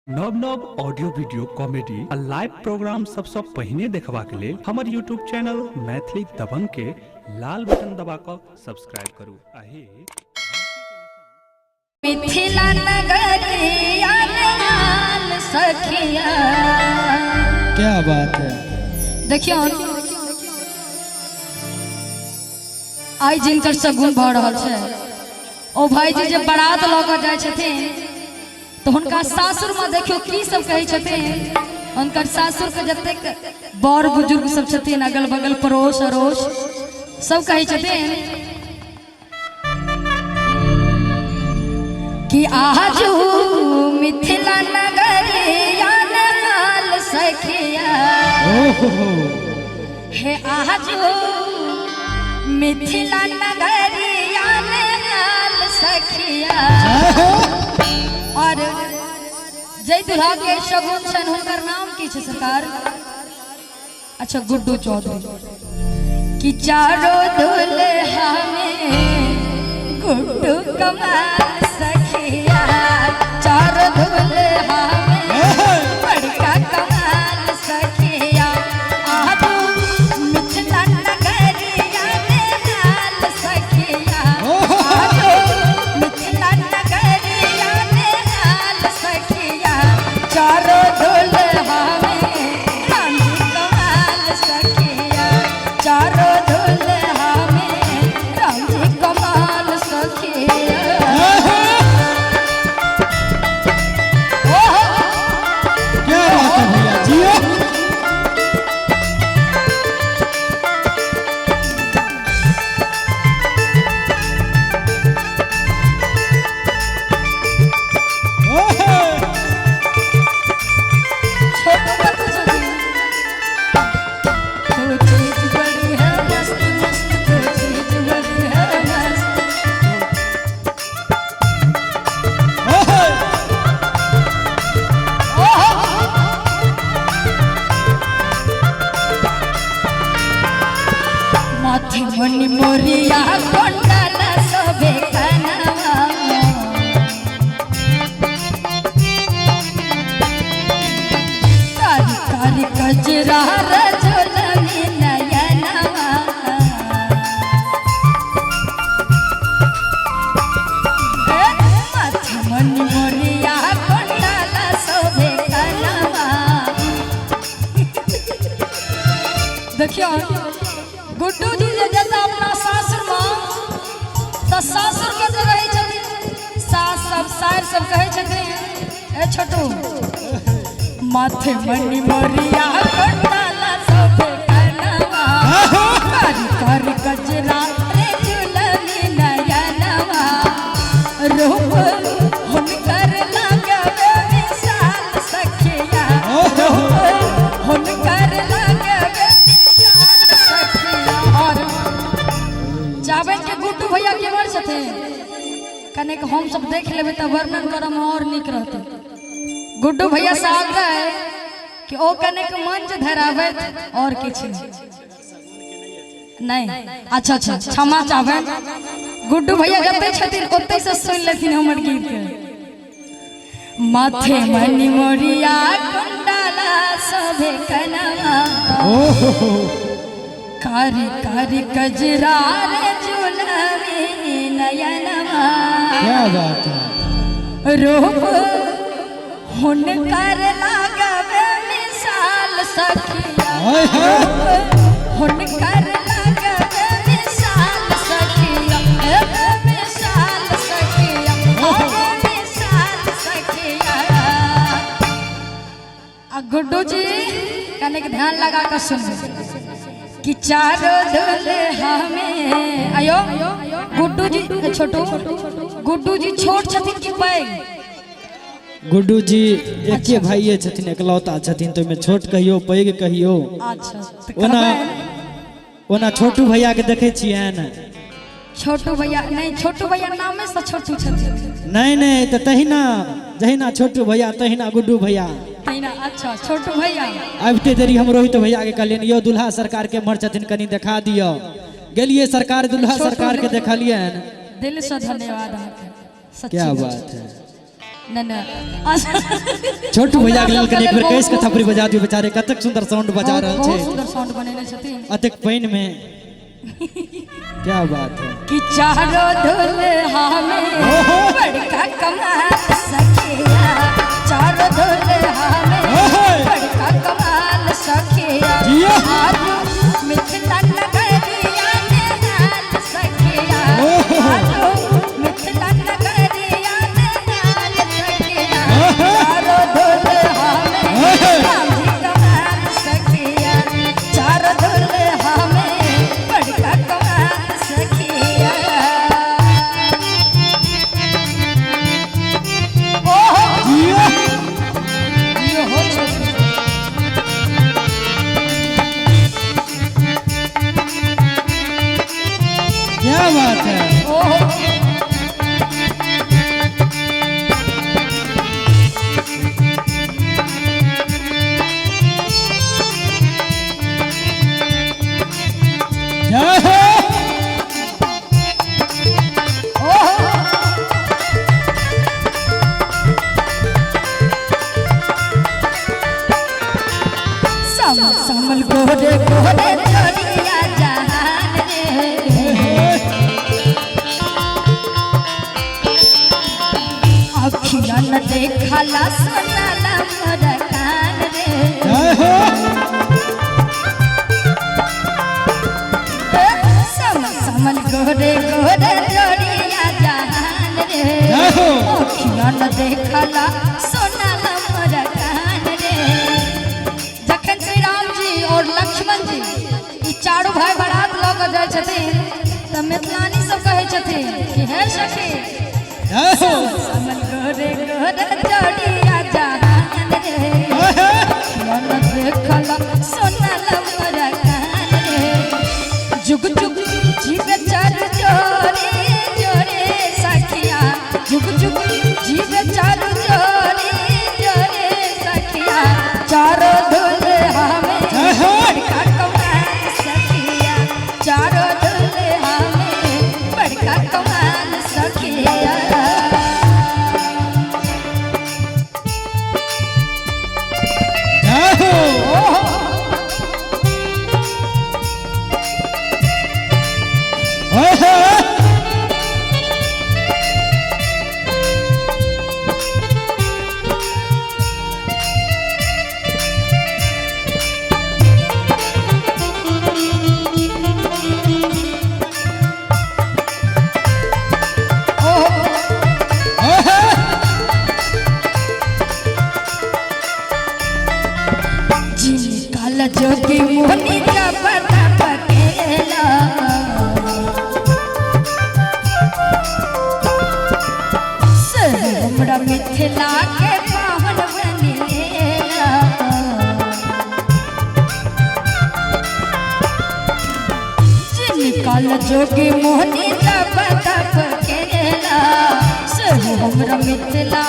नव नव audio video comedy आ लाइव प्रोग्राम सबसे पहले देखबा के लिए हमर यूट्यूब चैनल मैथिली दबंग के लाल बटन दबा कर सब्सक्राइब करू। आहे मिथिला नगरिया लाल सखिया। क्या बात है। देखियो आई जिनकर सगुन भ रहल छै ओ भाईजी जे बारात ल क जाय छथिन तो हुनका सासुर में देखियो की सब कहे छथिन। हुनकर सासुर के जतेक बड़ बुजुर्ग सब छथिन अगल बगल पड़ोस अड़ोस सब कहे छथिन कि आजू मिथिला नगरिया लाल सखिया। हे आजू मिथिला नगरिया लाल सखिया। और जय दुल्हा के शगुन छन हुनकर नाम की छे सरकार? अच्छा गुड्डू चौधरी। कि चारों दुल्हा में गुड्डू कमाल सखिया। चारों दुल्हा में बड़का कमाल सखिया। आजू मिथिला नगरिया लाल सखिया। आजू मिथिला नगरिया लाल सखिया। चारों दुल्हा में रानी कमाल सखिया। चारों दुल्हा में रानी कमाल सखिया। क्या बात है भैया जियो। छोटू का कुछ नहीं। तो चीज बड़ी है मस्त मस्त, तो चीज बड़ी है मस्त। माथे मनी मोरिया कोंडला सबे कनवा। कारी कारी कजरा रजोलनी नयनवा। माथे मनी मोरिया कोंडला सबे कनवा। देखियो गुड्डू जी जे जता अपना सासुर में तो सासुर के तो रहे छथिन सास सब सार सब कहे छथिन ए छोटू माथे मनी मोरिया कोंडला सबे कनवा। कारी कारी कजरा रे झुलनी नयनवा। रूप हुनकर लागवे विशाल सखिया। रूप हुनकर लागवे विशाल सखिया। और चाहबे के गुड्डू भैया के वर छथिन कने के हम सब देख लेबे त वर्णन करम और निक रहते। गुड्डू भैया से आग्रह है कि ओ कने के मंच धरावे और किछ नहीं। अच्छा अच्छा क्षमा चाहे गुड्डू भैया जते छथिन ओते से सुन लेथिन हमर गीत के। माथे मनी मोरिया कोंडला सबे कनवा। कारी कारी कजरा रे झुलनी नयनवा। क्या बात है। रूप हुनकर लागवे विशाल सखिया। हुनकर लागवे विशाल सखिया। विशाल सखिया। विशाल सखिया। आ गुड्डू जी कने के ध्यान लगा कर सुन कि चारों दुल्हा में आयो गुड्डू जी छोटू गुड्डू जी छोट छथिन कि पैघ? गुड्डू जी एके भाइये छथिन, एकलौता छथिन, तो में छोट कहियो पैघ कहियो। अच्छा ओना ओना छोटू भैया के देखे छियै न। छोटू भैया नहीं, छोटू भैया नामे से छोटू छथिन। नहीं नहीं तो तहिना जहिना छोटू भैया तहिना गुड्डू भैया। तहिना अच्छा छोटू भैया। अबते देरी हम रोहित भैया के कहलियन यो दुल्हा सरकार के मर छथिन कनी देखा दियो। गेलिए सरकार दुल्हा सरकार के देखलियन। दिल से धन्यवाद आपके। क्या बात है। न छोटू भैया के लेल कनी एक बेर कैस के थपड़ी बजा दियो बेचारे कतक सुंदर साउंड बजा रहल बहुत छै सुंदर साउंड बनेने छथिन अतेक पाइन में क्या बात है कि चारों दुल्हा में बड़का कमाल सखिया चारों दुल्हा में बड़का कमाल सखिया आलू मिथिला नगरिया में लाल सखिया आलू मिथिला नगरिया में लाल सखिया चारों दुल्हा में रामजी कमाल सखिया चारों दुल्हा में बड़का कमाल सखिया ये हो छोटू क्या बात है जय हो समल गोरे गोरे जोड़िया जहान रे अखिया न देखला सुनला मोर कान रे जय हो समल गोरे गोरे जोड़िया जहान रे जय हो अखिया न देखला सुनला मोर कान रे जखन श्री राम जी और लक्ष्मण जी ई चारों भाई बारात लऽ कऽ जाइ छथिन तऽ मिथिलानी सब कहै छथिन कि हे सखी जय हो समल गोरे गोरे जोड़िया जहान रे मन देखला सुनला मोर कान रे जुग जुग जीव चार जोड़े जोड़े सखिया जुग जुग जीव चार जोड़े जोड़े सखिया चारों दुल्हा में बड़का कमाल सखिया चारों दुल्हा में बड़का कमाल सखिया जय हो ओए हो जिनकाल जोगी मोहनी जब पकेला से हमरा मिथिला के पावन बनेला जिनकाल जोगी मोहनी जब पकेला से हमरा मिथिला